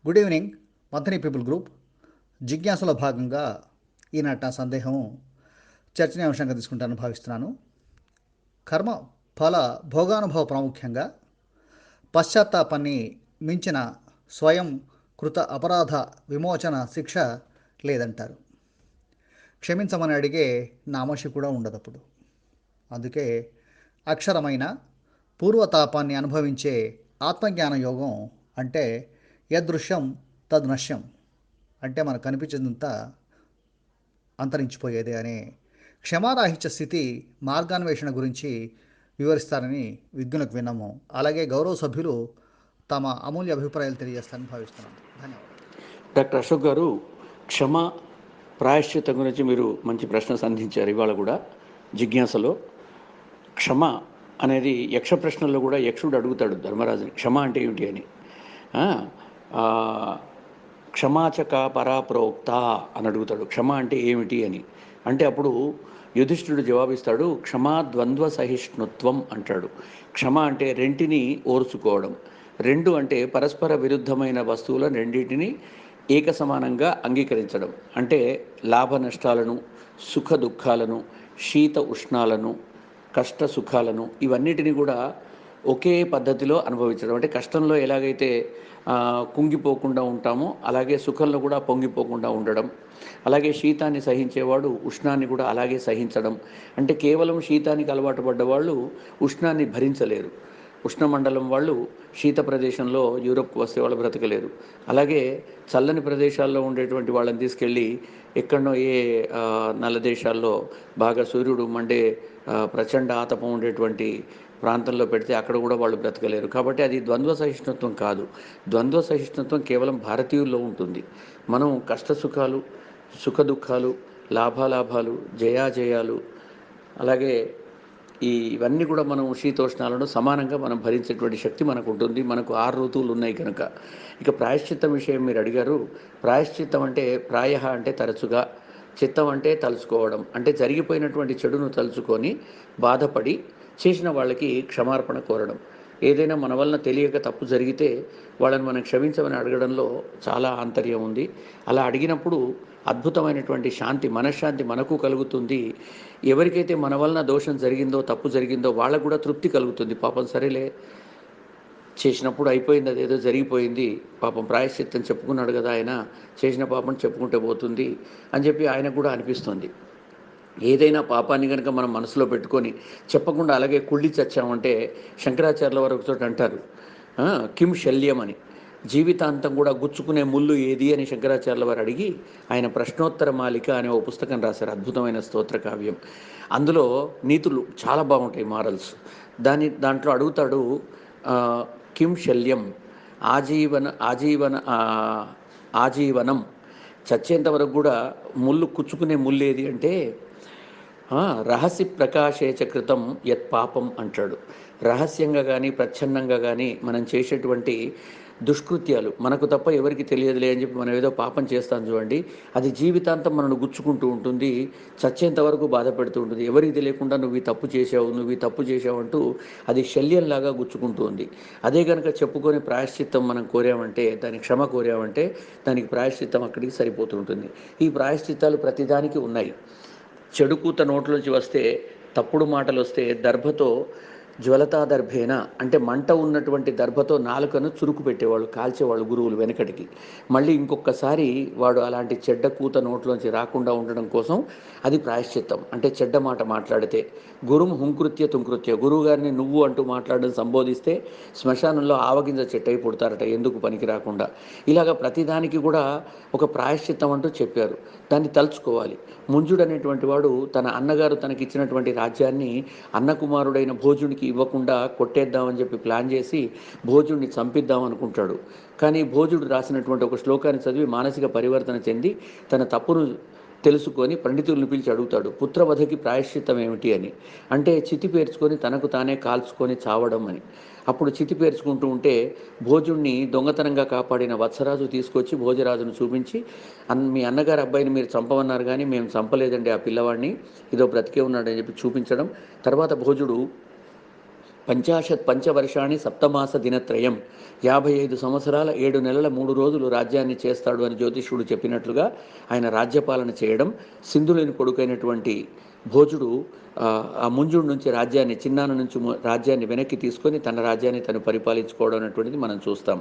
Good evening Manthani people group. జిజ్ఞాసలో భాగంగా ఈనాటి నా సందేహం చర్చనీయాంశంగా తీసుకుంటానని భావిస్తున్నాను. కర్మ ఫల భోగానుభవ ప్రాముఖ్యంగా పశ్చాత్తాపాన్ని మించిన స్వయం కృత అపరాధ విమోచన శిక్ష లేదంటారు. క్షమించమని అడిగే నామోషి కూడా ఉండదప్పుడు. అందుకే అక్షరమైన పూర్వతాపాన్ని అనుభవించే ఆత్మజ్ఞాన యోగం అంటే యదృశ్యం తద్నశ్యం, అంటే మనకు కనిపించిందంతా అంతరించిపోయేదే అనే క్షమారాహిత్య స్థితి మార్గాన్వేషణ గురించి వివరిస్తారని విజ్ఞులకు విన్నాము. అలాగే గౌరవ సభ్యులు తమ అమూల్య అభిప్రాయాలు తెలియజేస్తారని భావిస్తున్నాను. ధన్యవాదాలు. డాక్టర్ అశోక్ గారు, క్షమ ప్రాయశ్చిత్తం గురించి మీరు మంచి ప్రశ్న సంధించారు. ఇవాళ కూడా జిజ్ఞాసలో క్షమ అనేది యక్ష ప్రశ్నల్లో కూడా యక్షుడు అడుగుతాడు ధర్మరాజుని, క్షమ అంటే ఏమిటి అని. క్షమాచక పరాప్రోక్త అని అడుగుతాడు, క్షమ అంటే ఏమిటి అని. అంటే అప్పుడు యుధిష్ఠిరుడు జవాబిస్తాడు, క్షమా ద్వంద్వ సహిష్ణుత్వం అంటాడు. క్షమ అంటే రెంటిని ఓర్చుకోవడం, రెండు అంటే పరస్పర విరుద్ధమైన వస్తువుల రెండింటిని ఏక సమానంగా అంగీకరించడం. అంటే లాభ నష్టాలను, సుఖ దుఃఖాలను, శీత ఉష్ణాలను, కష్ట సుఖాలను ఇవన్నిటిని కూడా ఒకే పద్ధతిలో అనుభవించడం. అంటే కష్టంలో ఎలాగైతే కుంగిపోకుండా ఉంటామో అలాగే సుఖంలో కూడా పొంగిపోకుండా ఉండడం. అలాగే శీతాన్ని సహించేవాడు ఉష్ణాన్ని కూడా అలాగే సహించడం. అంటే కేవలం శీతానికి అలవాటు పడ్డ వాళ్ళు ఉష్ణాన్ని భరించలేరు. ఉష్ణమండలం వాళ్ళు శీత ప్రదేశంలో యూరోప్కి వస్తే వాళ్ళు బ్రతకలేరు. అలాగే చల్లని ప్రదేశాల్లో ఉండేటువంటి వాళ్ళని తీసుకెళ్ళి ఎక్కడనో నల్ల దేశాల్లో బాగా సూర్యుడు మండే ప్రచండ ఆతపం ఉండేటువంటి ప్రాంతంలో పెడితే అక్కడ కూడా వాళ్ళు బ్రతకలేరు. కాబట్టి అది ద్వంద్వ సహిష్ణుత్వం కాదు. ద్వంద్వ సహిష్ణుత్వం కేవలం భారతీయుల్లో ఉంటుంది. మనం కష్ట సుఖాలు, సుఖ దుఃఖాలు, లాభాలాభాలు, జయాజయాలు, అలాగే ఇవన్నీ కూడా మనం శీతోష్ణాలను సమానంగా మనం భరించేటువంటి శక్తి మనకు ఉంటుంది. మనకు 6 ఋతువులు ఉన్నాయి కనుక. ఇక ప్రాయశ్చిత్తం విషయం మీరు అడిగారు. ప్రాయశ్చిత్తం అంటే ప్రాయ అంటే తరచుగా, చిత్తం అంటే తలుచుకోవడం. అంటే జరిగిపోయినటువంటి చెడును తలుచుకొని బాధపడి చేసిన వాళ్ళకి క్షమార్పణ కోరడం. ఏదైనా మన వలన తెలియక తప్పు జరిగితే వాళ్ళని మనం క్షమించమని అడగడంలో చాలా ఆంతర్యం ఉంది. అలా అడిగినప్పుడు అద్భుతమైనటువంటి శాంతి, మనశ్శాంతి మనకు కలుగుతుంది. ఎవరికైతే మన వలన దోషం జరిగిందో, తప్పు జరిగిందో వాళ్ళకు కూడా తృప్తి కలుగుతుంది. పాపం సరేలే, చేసినప్పుడు అయిపోయింది, అదేదో జరిగిపోయింది, పాపం ప్రాయశ్చిత్తం చెప్పుకున్నాడు కదా ఆయన, చేసిన పాపం చెప్పుకుంటే పోతుంది అని చెప్పి ఆయనకు కూడా అనిపిస్తుంది. ఏదైనా పాపాన్ని కనుక మనం మనసులో పెట్టుకొని చెప్పకుండా అలాగే కుళ్ళి చచ్చామంటే శంకరాచార్యుల వరకు అంటారు కిం శల్యం అని. జీవితాంతం కూడా గుచ్చుకునే ముళ్ళు ఏది అని శంకరాచార్యుల వారు అడిగి ఆయన ప్రశ్నోత్తర మాలిక అనే ఓ పుస్తకం రాశారు. అద్భుతమైన స్తోత్ర కావ్యం. అందులో నీతులు చాలా బాగుంటాయి, మారల్స్. దాంట్లో అడుగుతాడు, కిం శల్యం, ఆజీవనం, చచ్చేంత వరకు కూడా ముళ్ళు కుచ్చుకునే ముళ్ళు ఏది అంటే రహస్య ప్రకాశేచ కృతం యత్ పాపం అంటాడు. రహస్యంగా కానీ ప్రచ్ఛన్నంగా కానీ మనం చేసేటువంటి దుష్కృత్యాలు మనకు తప్ప ఎవరికి తెలియదులే అని చెప్పి మనం ఏదో పాపం చేస్తాం చూడండి, అది జీవితాంతం మనను గుచ్చుకుంటూ ఉంటుంది, చచ్చేంత వరకు బాధ పెడుతూ ఉంటుంది. ఎవరికి తెలియకుండా నువ్వు ఈ తప్పు చేసావు అంటూ అది శల్యంలాగా గుచ్చుకుంటూ ఉంది. అదే కనుక చెప్పుకొని ప్రాయశ్చిత్తం మనం కోరామంటే, దానికి క్షమ కోరామంటే దానికి ప్రాయశ్చిత్తం అక్కడికి సరిపోతూ ఉంటుంది. ఈ ప్రాయశ్చిత్తాలు ప్రతిదానికి ఉన్నాయి. చెడు కూత నోట్లోంచి వస్తే, తప్పుడు మాటలు వస్తే దర్భతో జ్వలతా దర్భేన అంటే మంట ఉన్నటువంటి దర్భతో నాలుకను చురుకు పెట్టేవాళ్ళు, కాల్చేవాళ్ళు గురువులు వెనకటికి. మళ్ళీ ఇంకొకసారి వాడు అలాంటి చెడ్డ కూత నోట్లోంచి రాకుండా ఉండడం కోసం అది ప్రాయశ్చిత్తం. అంటే చెడ్డ మాట మాట్లాడితే గురుం హుంకృత్య తుంకృత్య, గురువు గారిని నువ్వు అంటూ మాట్లాడడం సంబోధిస్తే శ్మశానంలో ఆవగింజ చెట్టయి పుడతారట, ఎందుకు పనికి రాకుండా. ఇలాగ ప్రతిదానికి కూడా ఒక ప్రాయశ్చిత్తం అంటూ చెప్పారు. దాన్ని తలుచుకోవాలి. ముంజుడు అనేటువంటి వాడు తన అన్నగారు తనకిచ్చినటువంటి రాజ్యాన్ని అన్నకుమారుడైన భోజునికి ఇవ్వకుండా కొట్టేద్దామని చెప్పి ప్లాన్ చేసి భోజుడిని చంపిద్దాం అనుకుంటాడు. కానీ భోజుడు రాసినటువంటి ఒక శ్లోకాన్ని చదివి మానసిక పరివర్తన చెంది తన తప్పును తెలుసుకొని పండితులను పిలిచి అడుగుతాడు, పుత్రవధకి ప్రాయశ్చిత్తం ఏమిటి అని. అంటే చితి పేర్చుకొని తనకు తానే కాల్చుకొని చావడం అని. అప్పుడు చితి పేర్చుకుంటూ ఉంటే భోజుడిని దొంగతనంగా కాపాడిన వత్సరాజు తీసుకొచ్చి భోజరాజును చూపించి, మీ అన్నగారి అబ్బాయిని మీరు చంపమన్నారు కానీ మేము చంపలేదండి ఆ పిల్లవాడిని, ఇదో బ్రతికే ఉన్నాడని చెప్పి చూపించడం. తర్వాత భోజుడు పంచవర్షాణి సప్తమాస దినత్రయం, 55 సంవత్సరాల 7 నెలల 3 రోజులు రాజ్యాన్ని చేస్తాడు అని జ్యోతిష్యుడు చెప్పినట్లుగా ఆయన రాజ్యపాలన చేయడం. సింధులేని కొడుకైనటువంటి భోజుడు ఆ ముంజుడు నుంచి రాజ్యాన్ని, చిన్నాన నుంచి రాజ్యాన్ని వెనక్కి తీసుకొని తన రాజ్యాన్ని తను పరిపాలించుకోవడం అనేటువంటిది మనం చూస్తాం.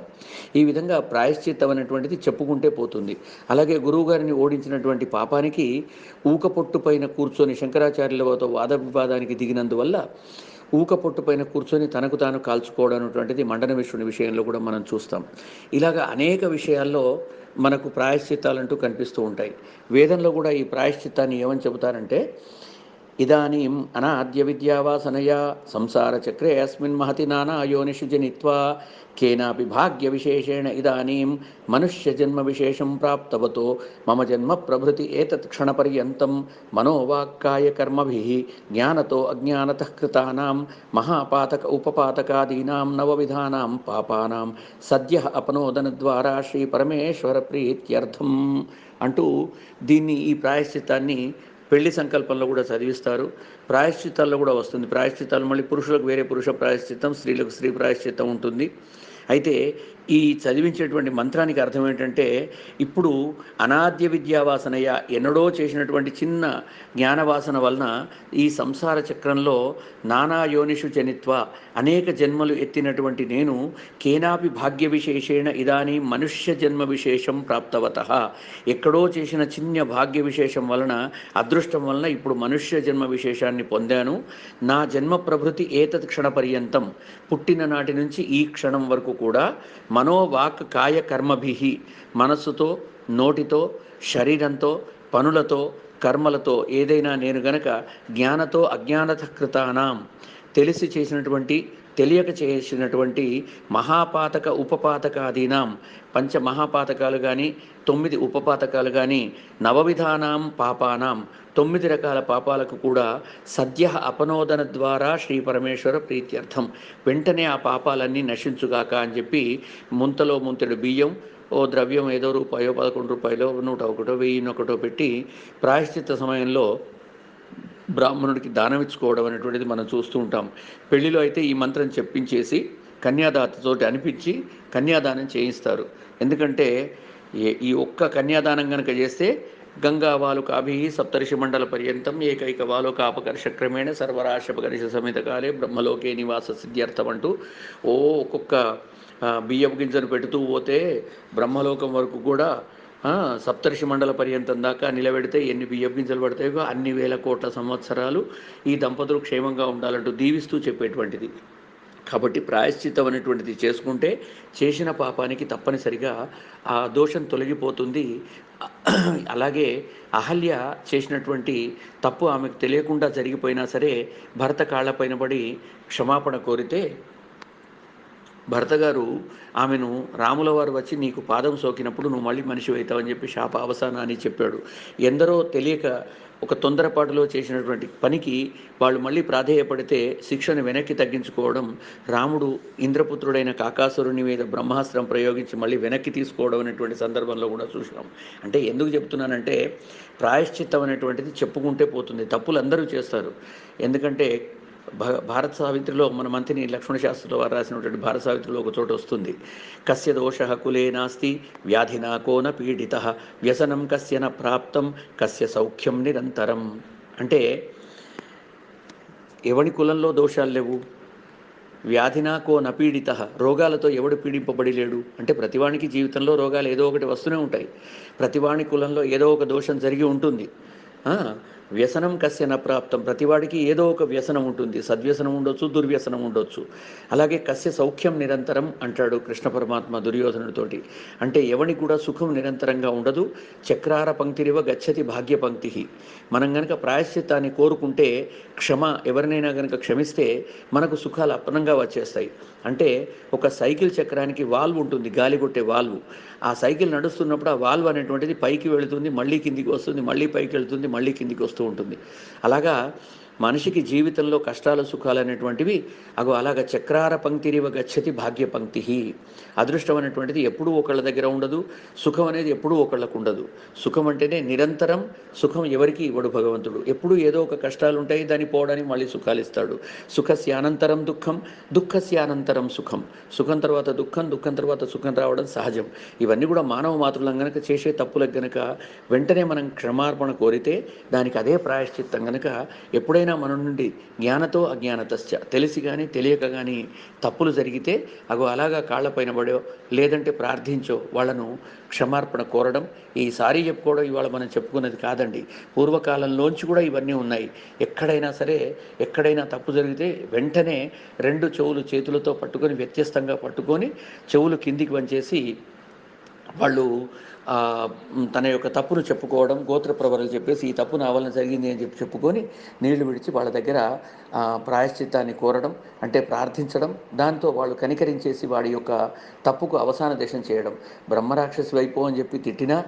ఈ విధంగా ప్రాయశ్చిత్తం అనేటువంటిది చెప్పుకుంటే పోతుంది. అలాగే గురువుగారిని ఓడించినటువంటి పాపానికి ఊకపొట్టు పైన కూర్చొని శంకరాచార్యులతో వాద వివాదానికి దిగినందువల్ల ఊకపొట్టు పైన కూర్చొని తనకు తాను కాల్చుకోవడం అనేటువంటిది మండన విష్ణుని విషయంలో కూడా మనం చూస్తాం. ఇలాగ అనేక విషయాల్లో మనకు ప్రాయశ్చిత్తాలంటూ కనిపిస్తూ ఉంటాయి. వేదంలో కూడా ఈ ప్రాయశ్చిత్తాన్ని ఏమని చెబుతారంటే, ఇదానీం అనాద్య విద్యావాసనయా సంసార చక్రే అస్మిన్ మహతి నానా యోనిషు జనిత్వా కేనాపి భాగ్య విశేషేణ ఇదానీం మనుష్య జన్మ విశేషం ప్రాప్తవతో మమ జన్మ ప్రభృతి ఏతత్ క్షణపర్యంతం మనోవాక్కాయ కర్మభిః జ్ఞానతో అజ్ఞానతః కృతానాం మహాపాతక ఉపపాతకాదీనాం నవవిధానాం పాపానాం సద్యః అపనోదన ద్వారా శ్రీ పరమేశ్వర ప్రీత్యర్థం అంటూ దీన్ని, ఈ ప్రాయశ్చిత్తాన్ని పెళ్లి సంకల్పంలో కూడా చదివిస్తారు. ప్రాయశ్చిత్తాల్లో కూడా వస్తుంది. ప్రాయశ్చిత్తాలు మళ్ళీ పురుషులకు వేరే పురుష ప్రాయశ్చిత్తం, స్త్రీలకు స్త్రీ ప్రాయశ్చిత్తం ఉంటుంది. అయితే ఈ చదివించేటువంటి మంత్రానికి అర్థం ఏంటంటే, ఇప్పుడు అనాద్య విద్యావాసనయ, ఎన్నడో చేసినటువంటి చిన్న జ్ఞానవాసన వలన ఈ సంసార చక్రంలో నానా యోనిషు జనిత్వ, అనేక జన్మలు ఎత్తినటువంటి నేను కేనాపి భాగ్య విశేషేణ ఇదానీ మనుష్య జన్మ విశేషం ప్రాప్తవతః, ఎక్కడో చేసిన చిన్న భాగ్య విశేషం వలన, అదృష్టం వలన ఇప్పుడు మనుష్య జన్మ విశేషాన్ని పొందాను. నా జన్మ ప్రభృతి ఏతత్ క్షణ పర్యంతం, పుట్టిన నాటి నుంచి ఈ క్షణం వరకు కూడా మనోవాక్ కాయ కర్మభిః, మనస్సుతో, నోటితో, శరీరంతో, పనులతో, కర్మలతో ఏదైనా నేను గనక జ్ఞానతో అజ్ఞానత కృతానాం, తెలిసి చేసినటువంటి, తెలియక చేసినటువంటి మహాపాతక ఉపపాతకాదీనాం, పంచమహాపాతకాలు కానీ 9 ఉపపాతకాలు కానీ నవవిధానాం పాపానాం, 9 రకాల పాపాలకు కూడా సద్య అపనోదన ద్వారా శ్రీ పరమేశ్వర ప్రీత్యర్థం, వెంటనే ఆ పాపాలన్నీ నశించుగాక అని చెప్పి ముంతలో ముంతెడు బియ్యం, ఓ ద్రవ్యం ఏదో రూపాయో 11 రూపాయలో 101 1001 పెట్టి ప్రాయశ్చిత్త సమయంలో బ్రాహ్మణుడికి దానం ఇచ్చుకోవడం అనేటువంటిది మనం చూస్తూ ఉంటాం. పెళ్లిలో అయితే ఈ మంత్రం చెప్పించేసి కన్యాదాతతోటి అనిపించి కన్యాదానం చేయిస్తారు. ఎందుకంటే ఈ ఒక్క కన్యాదానం కనుక చేస్తే గంగా వాలుకాభి సప్తర్షి మండల పర్యంతం ఏకైక వాలుకాపకర్ష క్రమేణ సర్వరాశపకర్ష సమిత కాలే బ్రహ్మలోకే నివాస సిద్ధ్యర్థం అంటూ ఒక్కొక్క బియ్యపు గింజను పెడుతూ పోతే బ్రహ్మలోకం వరకు కూడా సప్తర్షి మండల పర్యంతం దాకా నిలబెడితే ఎన్ని బియ్యపు గింజలు పడతాయో అన్ని వేల కోట్ల సంవత్సరాలు ఈ దంపతులు క్షేమంగా ఉండాలంటూ దీవిస్తూ చెప్పేటువంటిది. కాబట్టి ప్రాయశ్చిత్తం అనేటువంటిది చేసుకుంటే చేసిన పాపానికి తప్పనిసరిగా ఆ దోషం తొలగిపోతుంది. అలాగే అహల్య చేసినటువంటి తప్పు ఆమెకు తెలియకుండా జరిగిపోయినా సరే భర్త కాళ్ళపైన పడి క్షమాపణ కోరితే భర్త గారు ఆమెను, రాముల వారు వచ్చి నీకు పాదం సోకినప్పుడు నువ్వు మళ్ళీ మనిషి అవుతావని చెప్పి శాప అవసానాన్ని చెప్పాడు. ఎందరో తెలియక ఒక తొందరపాటులో చేసినటువంటి పనికి వాళ్ళు మళ్ళీ ప్రాధేయపడితే శిక్షను వెనక్కి తగ్గించుకోవడం, రాముడు ఇంద్రపుత్రుడైన కాకాసురుని మీద బ్రహ్మాస్త్రం ప్రయోగించి మళ్ళీ వెనక్కి తీసుకోవడం అనేటువంటి సందర్భంలో కూడా చూసినాం. అంటే ఎందుకు చెప్తున్నానంటే, ప్రాయశ్చిత్తం అనేటువంటిది చెప్పుకుంటే పోతుంది. తప్పులు అందరూ చేస్తారు. ఎందుకంటే భారత సావిత్రిలో మన మంత్రిని లక్ష్మణ శాస్త్రిలో వారు రాసినటువంటి భారత సావిత్రిలో ఒక చోట వస్తుంది, కస్య దోష కులే నాస్తి వ్యాధినా కోన పీడిత వ్యసనం కస్యన ప్రాప్తం కస్య సౌఖ్యం నిరంతరం. అంటే ఎవడి కులంలో దోషాలు లేవు, వ్యాధినా కో నపీడిత, రోగాలతో ఎవడు పీడింపబడి లేడు. అంటే ప్రతివానికి జీవితంలో రోగాలు ఏదో ఒకటి వస్తూనే ఉంటాయి. ప్రతివాని కులంలో ఏదో ఒక దోషం జరిగి ఉంటుంది. వ్యసనం కస్య నప్రాప్తం, ప్రతివాడికి ఏదో ఒక వ్యసనం ఉంటుంది. సద్వ్యసనం ఉండొచ్చు, దుర్వ్యసనం ఉండొచ్చు. అలాగే కస్య సౌఖ్యం నిరంతరం అంటాడు కృష్ణ పరమాత్మ దుర్యోధనుడితోటి. అంటే ఎవనికి కూడా సుఖం నిరంతరంగా ఉండదు. చక్రార పంక్తిరివ గచ్చతి భాగ్య పంక్తి. మనం గనక ప్రాయశ్చిత్తాన్ని కోరుకుంటే, ఎవరినైనా గనక క్షమిస్తే మనకు సుఖాలు అప్పనంగా వచ్చేస్తాయి. అంటే ఒక సైకిల్ చక్రానికి వాల్వ్ ఉంటుంది, గాలి కొట్టే వాల్వ్. ఆ సైకిల్ నడుస్తున్నప్పుడు ఆ వాల్వ్ అనేటువంటిది పైకి వెళుతుంది, మళ్ళీ కిందికి వస్తుంది, మళ్ళీ పైకి వెళుతుంది, మళ్ళీ కిందికి వస్తూ ఉంటుంది. అలాగా మనిషికి జీవితంలో కష్టాలు సుఖాలు అనేటువంటివి అలాగ చక్రార పంక్తిరివ గచ్చతి భాగ్య పంక్తి. అదృష్టం అనేటువంటిది ఎప్పుడూ ఒకళ్ళ దగ్గర ఉండదు, సుఖం అనేది ఎప్పుడూ ఒకళ్ళకు ఉండదు. సుఖం అంటేనే నిరంతరం, సుఖం ఎవరికి ఇవ్వడు భగవంతుడు. ఎప్పుడూ ఏదో ఒక కష్టాలు ఉంటాయి, దాన్ని పోవడానికి మళ్ళీ సుఖాలు ఇస్తాడు. సుఖస్యానంతరం దుఃఖం, దుఃఖస్యానంతరం సుఖం. సుఖం తర్వాత దుఃఖం, దుఃఖం తర్వాత సుఖం రావడం సహజం. ఇవన్నీ కూడా మానవ మాతృలం గనక, చేసే తప్పులకు గనక వెంటనే మనం క్షమార్పణ కోరితే దానికి అదే ప్రాయశ్చిత్తం గనక, ఎప్పుడైనా మన నుండి జ్ఞానతో అజ్ఞానతశ్చ, తెలిసి కానీ తెలియక కానీ తప్పులు జరిగితే అలాగా కాళ్ళపైన పడో లేదంటే ప్రార్థించో వాళ్ళను క్షమార్పణ కోరడం. ఈ సారీ చెప్పుకోవడం ఇవాళ మనం చెప్పుకున్నది కాదండి. పూర్వకాలంలోంచి కూడా ఇవన్నీ ఉన్నాయి. ఎక్కడైనా సరే, ఎక్కడైనా తప్పు జరిగితే వెంటనే రెండు చెవులు చేతులతో పట్టుకొని, వ్యత్యస్తంగా పట్టుకొని చెవులు కిందికి వంచేసి వాళ్ళు తన యొక్క తప్పును చెప్పుకోవడం, గోత్రప్రవరలు చెప్పేసి ఈ తప్పు నా వలన జరిగింది అని చెప్పి చెప్పుకొని నీళ్లు విడిచి వాళ్ళ దగ్గర ప్రాయశ్చిత్తాన్ని కోరడం, అంటే ప్రార్థించడం. దాంతో వాళ్ళు కనికరించేసి వాడి యొక్క తప్పుకు అవసాన దేశం చేయడం. బ్రహ్మరాక్షసి వైపు అని చెప్పి తిట్టినా,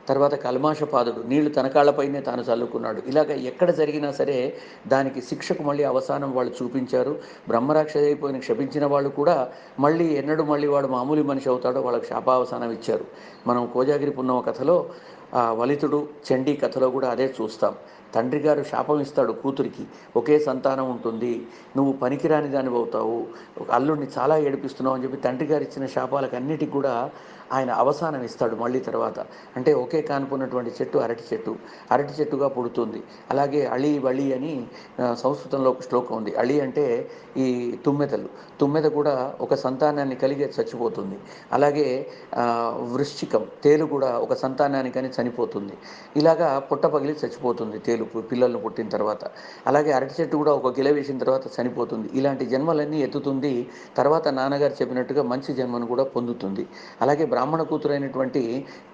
తర్వాత కల్మాషపాదుడు నీళ్లు తన కాళ్ళపైనే తాను చల్లుకున్నాడు. ఇలాగ ఎక్కడ జరిగినా సరే దానికి శిక్షకు మళ్ళీ అవసానం వాళ్ళు చూపించారు. బ్రహ్మరాక్షసి అయిపోయిన క్షపించిన వాళ్ళు కూడా మళ్ళీ ఎన్నడూ మళ్ళీ వాడు మామూలు మనిషి అవుతాడో వాళ్ళకి శాపావసానం ఇచ్చారు. మనం కోజాగిరి పున్నమ కథలో వలితుడు చండీ కథలో కూడా అదే చూస్తాం. తండ్రి గారు శాపం ఇస్తాడు కూతురికి, ఒకే సంతానం ఉంటుంది, నువ్వు పనికిరాని దానివి అవుతావు, అల్లుడిని చాలా ఏడిపిస్తున్నావు అని చెప్పి తండ్రి గారు ఇచ్చిన శాపాలకు అన్నిటికి కూడా ఆయన అవసానం ఇస్తాడు మళ్ళీ తర్వాత. అంటే ఒకే కానుకున్నటువంటి చెట్టు అరటి చెట్టు, అరటి చెట్టుగా పుడుతుంది. అలాగే అళి వళి అని సంస్కృతంలో ఒక శ్లోకం ఉంది. అళి అంటే ఈ తుమ్మెదలు, తుమ్మెద కూడా ఒక సంతానాన్ని కలిగే చచ్చిపోతుంది. అలాగే వృశ్చికం, తేలు కూడా ఒక సంతానాన్ని కానీ చనిపోతుంది. ఇలాగా పుట్ట పగిలి చచ్చిపోతుంది తేలు పిల్లలను పుట్టిన తర్వాత. అలాగే అరటి చెట్టు కూడా ఒక గిల వేసిన తర్వాత చనిపోతుంది. ఇలాంటి జన్మలన్నీ ఎత్తుతుంది. తర్వాత నాన్నగారు చెప్పినట్టుగా మంచి జన్మను కూడా పొందుతుంది. అలాగే బ్రాహ్మణ కూతురైనటువంటి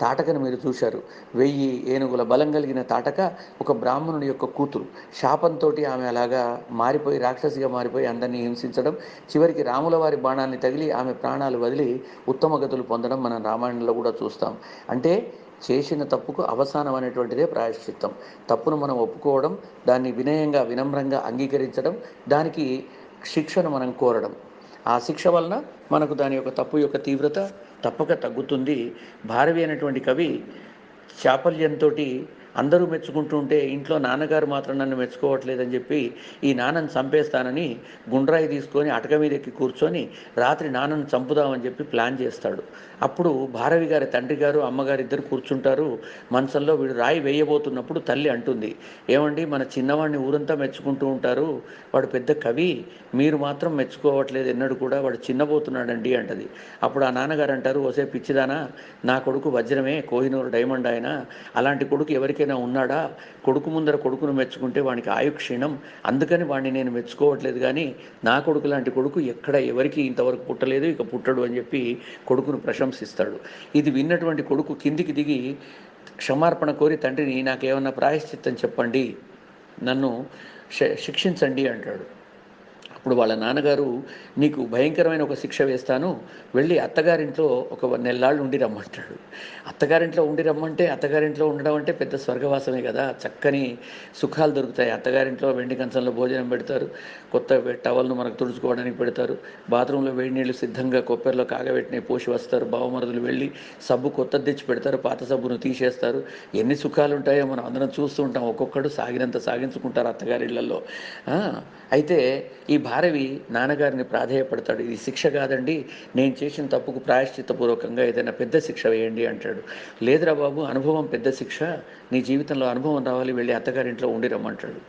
తాటకను మీరు చూశారు. 1000 ఏనుగుల బలం కలిగిన తాటక ఒక బ్రాహ్మణుని యొక్క కూతురు. శాపంతో ఆమె అలాగా మారిపోయి, రాక్షసిగా మారిపోయి అందరినీ హింసించడం, చివరికి రాముల వారి బాణాన్ని తగిలి ఆమె ప్రాణాలు వదిలి ఉత్తమ గతులు పొందడం మనం రామాయణంలో కూడా చూస్తాం. అంటే చేసిన తప్పుకు అవసానం అనేటువంటిదే ప్రాయశ్చిత్తం. తప్పును మనం ఒప్పుకోవడం, దాన్ని వినయంగా వినమ్రంగా అంగీకరించడం, దానికి శిక్షను మనం కోరడం. ఆ శిక్ష వలన మనకు దాని యొక్క తప్పు యొక్క తీవ్రత తప్పక తగ్గుతుంది. భారవి అనేటువంటి కవి చాపల్యంతో అందరూ మెచ్చుకుంటూ ఉంటే ఇంట్లో నాన్నగారు మాత్రం నన్ను మెచ్చుకోవట్లేదని చెప్పి ఈ నాన్నను చంపేస్తానని గుండ్రాయి తీసుకొని అటక మీద ఎక్కి కూర్చొని రాత్రి నాన్నను చంపుదామని చెప్పి ప్లాన్ చేస్తాడు. అప్పుడు భారవి గారి తండ్రి గారు అమ్మగారు ఇద్దరు కూర్చుంటారు మంచంలో. వీడు రాయి వేయబోతున్నప్పుడు తల్లి అంటుంది, ఏమండి మన చిన్నవాడిని ఊరంతా మెచ్చుకుంటూ ఉంటారు, వాడు పెద్ద కవి, మీరు మాత్రం మెచ్చుకోవట్లేదు ఎన్నడూ కూడా, వాడు చిన్నబోతున్నాడండి అంటది. అప్పుడు ఆ నాన్నగారు అంటారు, ఓసే పిచ్చిదానా, నా కొడుకు వజ్రమే, కోహినూరు డైమండ్ ఆయన, అలాంటి కొడుకు ఎవరికైనా ఉన్నాడా? కొడుకు ముందర కొడుకును మెచ్చుకుంటే వానికి ఆయుక్షీణం, అందుకని వాడిని నేను మెచ్చుకోవట్లేదు, కానీ నా కొడుకు లాంటి కొడుకు ఎక్కడ ఎవరికి ఇంతవరకు పుట్టలేదు, ఇక పుట్టడు అని చెప్పి కొడుకును ప్రశంసిస్తాడు. ఇది విన్నటువంటి కొడుకు కిందికి దిగి క్షమార్పణ కోరి తండ్రిని, నాకేమన్నా ప్రాయశ్చిత్తం చెప్పండి, నన్ను శిక్షించండి అంటాడు. అప్పుడు వాళ్ళ నాన్నగారు, నీకు భయంకరమైన ఒక శిక్ష వేస్తాను, వెళ్ళి అత్తగారింట్లో ఒక నెల్లాళ్ళు ఉండి రమ్మంటాడు. అత్తగారింట్లో ఉండి రమ్మంటే, అత్తగారింట్లో ఉండడం అంటే పెద్ద స్వర్గవాసమే కదా, చక్కని సుఖాలు దొరుకుతాయి. అత్తగారింట్లో వెండి కంచంలో భోజనం పెడతారు, కొత్త టవల్ను మనకు తుడుచుకోవడానికి పెడతారు, బాత్రూంలో వేడి నీళ్ళు సిద్ధంగా కొబ్బరిలో కాగబెట్టినవి పోసి వస్తారు, బావమరుదులు వెళ్ళి సబ్బు కొత్తది తెచ్చి పెడతారు, పాత సబ్బును తీసేస్తారు. ఎన్ని సుఖాలు ఉంటాయో మనం అందరం చూస్తూ ఉంటాం. ఒక్కొక్కడు సాగినంత సాగించుకుంటారు అత్తగారిళ్లలో. అయితే ఈ భారవి నాన్నగారిని ప్రాధేయపడతాడు, ఇది శిక్ష కాదండి, నేను చేసిన తప్పుకు ప్రాయశ్చిత్తపూర్వకంగా ఏదైనా పెద్ద శిక్ష వేయండి అంటాడు. లేదురా బాబు, అనుభవం పెద్ద శిక్ష, నీ జీవితంలో అనుభవం రావాలి, వెళ్ళి అత్తగారింట్లో ఉండి రమ్మంటాడు.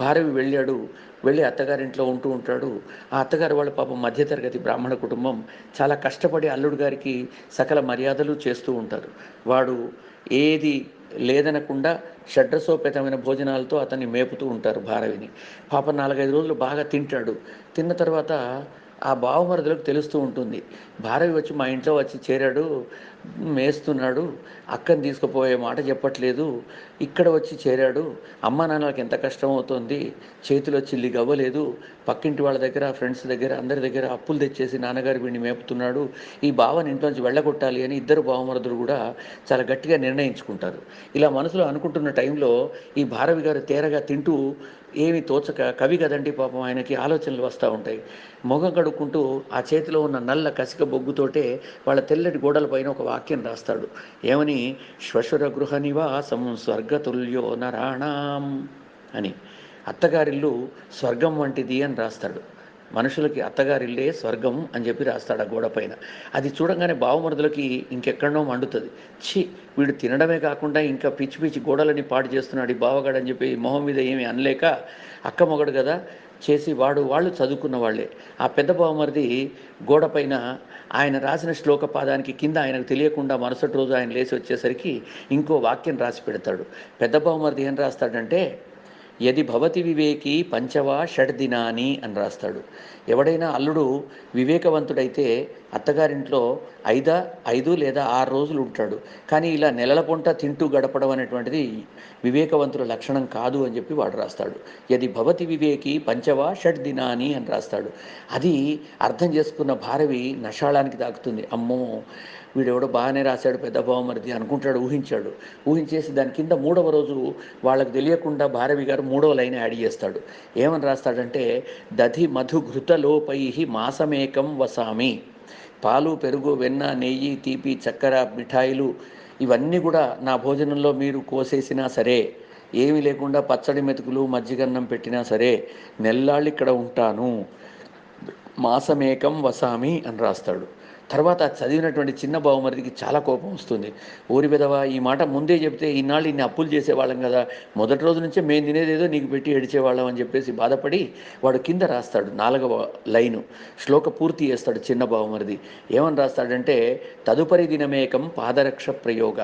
భారవి వెళ్ళి అత్తగారింట్లో ఉంటూ ఉంటాడు. ఆ అత్తగారు వాళ్ళ పాపం మధ్యతరగతి బ్రాహ్మణ కుటుంబం, చాలా కష్టపడి అల్లుడు గారికి సకల మర్యాదలు చేస్తూ ఉంటారు. వాడు ఏది లేదనకుండా షడ్రసోపేతమైన భోజనాలతో అతన్ని మేపుతూ ఉంటారు భారవిని. పాప 4-5 రోజులు బాగా తింటాడు. తిన్న తర్వాత ఆ బావమరుదులకు తెలుస్తూ ఉంటుంది. భారవి వచ్చి మా ఇంట్లో వచ్చి చేరాడు, మేస్తున్నాడు, అక్కని తీసుకుపోయే మాట చెప్పట్లేదు, ఇక్కడ వచ్చి చేరాడు, అమ్మా నాన్నలకు ఎంత కష్టం అవుతుంది, చేతిలో చిల్లి గవ్వలేదు, పక్కింటి వాళ్ళ దగ్గర ఫ్రెండ్స్ దగ్గర అందరి దగ్గర అప్పులు తెచ్చేసి నాన్నగారు వీడిని మేపుతున్నాడు, ఈ బావని ఇంట్లోంచి వెళ్ళగొట్టాలి అని ఇద్దరు బావమరుదులు కూడా చాలా గట్టిగా నిర్ణయించుకుంటారు. ఇలా మనసులో అనుకుంటున్న టైంలో ఈ భారవి గారు తేరగా తింటూ ఏమి తోచక, కవి కదండి పాపం ఆయనకి ఆలోచనలు వస్తూ ఉంటాయి, మొగం కడుక్కుంటూ ఆ చేతిలో ఉన్న నల్ల కసిక బొగ్గుతోటే వాళ్ళ తెల్లటి గోడల పైన ఒక వాక్యం రాస్తాడు. ఏమని? శ్వశుర గృహ నివాసం స్వర్గతుల్యో నరాణాం అని. అత్తగారిల్లు స్వర్గం వంటిది అని రాస్తాడు. మనుషులకి అత్తగారిల్లే స్వర్గం అని చెప్పి రాస్తాడు ఆ గోడ పైన. అది చూడంగానే బావమరుదులకి ఇంకెక్కడనో మండుతుంది. ఛీ, వీడు తినడమే కాకుండా ఇంకా పిచ్చి పిచ్చి గోడలని పాడు చేస్తున్నాడు ఈ బావగాడు అని చెప్పి మొహం మీద ఏమీ అనలేక, అక్క మొగడు కదా చేసి వాళ్ళు చదువుకున్న వాళ్ళే. ఆ పెద్ద బావమరిది గోడ పైన ఆయన రాసిన శ్లోక పాదానికి కింద ఆయనకు తెలియకుండా మరుసటి రోజు ఆయన లేచి వచ్చేసరికి ఇంకో వాక్యం రాసి పెడతాడు. పెద్ద బావమరిది ఏం రాస్తాడంటే, యది భవతి వివేకి పంచవా షడ్దినాని అని రాస్తాడు. ఎవడైనా అల్లుడు వివేకవంతుడైతే అత్తగారింట్లో 5 లేదా 6 రోజులు ఉంటాడు. కానీ ఇలా నెలల పొంట తింటూ గడపడం అనేటువంటిది వివేకవంతుల లక్షణం కాదు అని చెప్పి వాడు రాస్తాడు. యది భవతి వివేకి పంచవా షడ్దినాని అని రాస్తాడు. అది అర్థం చేసుకున్న భారవి నషాళానికి తాకుతుంది. అమ్మో, వీడెవడో బాగానే రాశాడు పెద్ద బావమరిది అనుకుంటాడు, ఊహించేసి దాని కింద 3వ రోజు వాళ్ళకు తెలియకుండా భారవి గారు 3వ లైన్ యాడ్ చేస్తాడు. ఏమని రాస్తాడంటే, దధి మధు ఘృతలోపై మాసమేకం వసామి. పాలు, పెరుగు, వెన్న, నెయ్యి, తీపి, చక్కెర, మిఠాయిలు ఇవన్నీ కూడా నా భోజనంలో మీరు కోసేసినా సరే, ఏమీ లేకుండా పచ్చడి మెతుకులు మజ్జిగన్నం పెట్టినా సరే, నెల్లాళ్ళు ఇక్కడ ఉంటాను, మాసమేకం వసామి అని రాస్తాడు. తర్వాత చదివినటువంటి చిన్న బావమరిదికి చాలా కోపం వస్తుంది. ఊరి విధవ, ఈ మాట ముందే చెప్తే ఇన్నాళ్ళు ఇన్ని అప్పులు చేసేవాళ్ళం కదా, మొదటి రోజు నుంచే మేము తినేదేదో నీకు పెట్టి ఏడిచేవాళ్ళం అని చెప్పేసి బాధపడి వాడు కింద రాస్తాడు 4వ లైను, శ్లోక పూర్తి చేస్తాడు చిన్న బావమరిది. ఏమని రాస్తాడంటే, తదుపరి దినమేకం పాదరక్ష ప్రయోగ.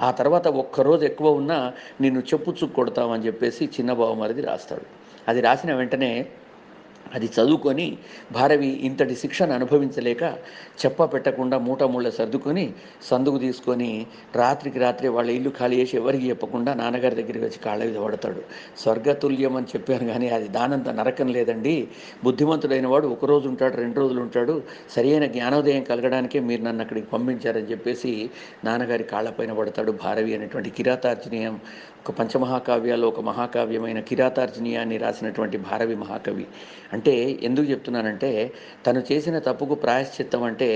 ఆ తర్వాత ఒక్కరోజు ఎక్కువ ఉన్నా నిన్ను చెప్పుచ్చు కొడతామని చెప్పేసి చిన్న బావమరిది రాస్తాడు. అది రాసిన వెంటనే అది చదువుకొని భారవి ఇంతటి శిక్షను అనుభవించలేక చెప్ప పెట్టకుండా మూటముళ్ళ సర్దుకొని సందుకు తీసుకొని రాత్రికి రాత్రి వాళ్ళ ఇల్లు ఖాళీ చేసి ఎవరికి చెప్పకుండా నాన్నగారి దగ్గరికి వచ్చి కాళ్ళ మీద పడతాడు. స్వర్గతుల్యం అని చెప్పాను కానీ అది దానంత నరకం లేదండి, బుద్ధిమంతుడైన వాడు 1 రోజు ఉంటాడు, 2 రోజులు ఉంటాడు, సరైన జ్ఞానోదయం కలగడానికే మీరు నన్ను అక్కడికి పంపించారని చెప్పేసి నాన్నగారి కాళ్ళపైన పడతాడు. భారవి అనేటువంటి కిరాతార్జునీయం, ఒక పంచమహాకావ్యాల్లో ఒక మహాకావ్యమైన కిరాతార్జునీయాన్ని రాసినటువంటి భారవి మహాకవి. అంటే ఎందుకు చెప్తున్నానంటే, తను చేసిన తప్పుకు ప్రాయశ్చిత్తం అంటే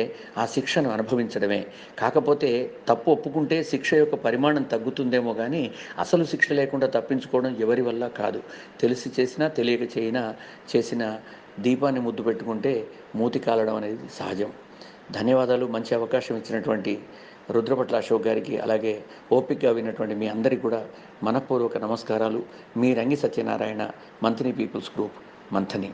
ఆ శిక్షను అనుభవించడమే. కాకపోతే తప్పు ఒప్పుకుంటే శిక్ష యొక్క పరిమాణం తగ్గుతుందేమో కానీ అసలు శిక్ష లేకుండా తప్పించుకోవడం ఎవరి వల్ల కాదు. తెలిసి చేసినా తెలియక చేసిన దీపాన్ని ముద్దు పెట్టుకుంటే మూతి కాలడం అనేది సహజం. ధన్యవాదాలు. మంచి అవకాశం ఇచ్చినటువంటి రుద్రపట్ల అశోక్ గారికి, అలాగే ఓపికగా విన్నటువంటి మీ అందరికీ కూడా మనఃపూర్వక నమస్కారాలు. మీ రంగి సత్యనారాయణ, మంథని పీపుల్స్ గ్రూప్, మంథని.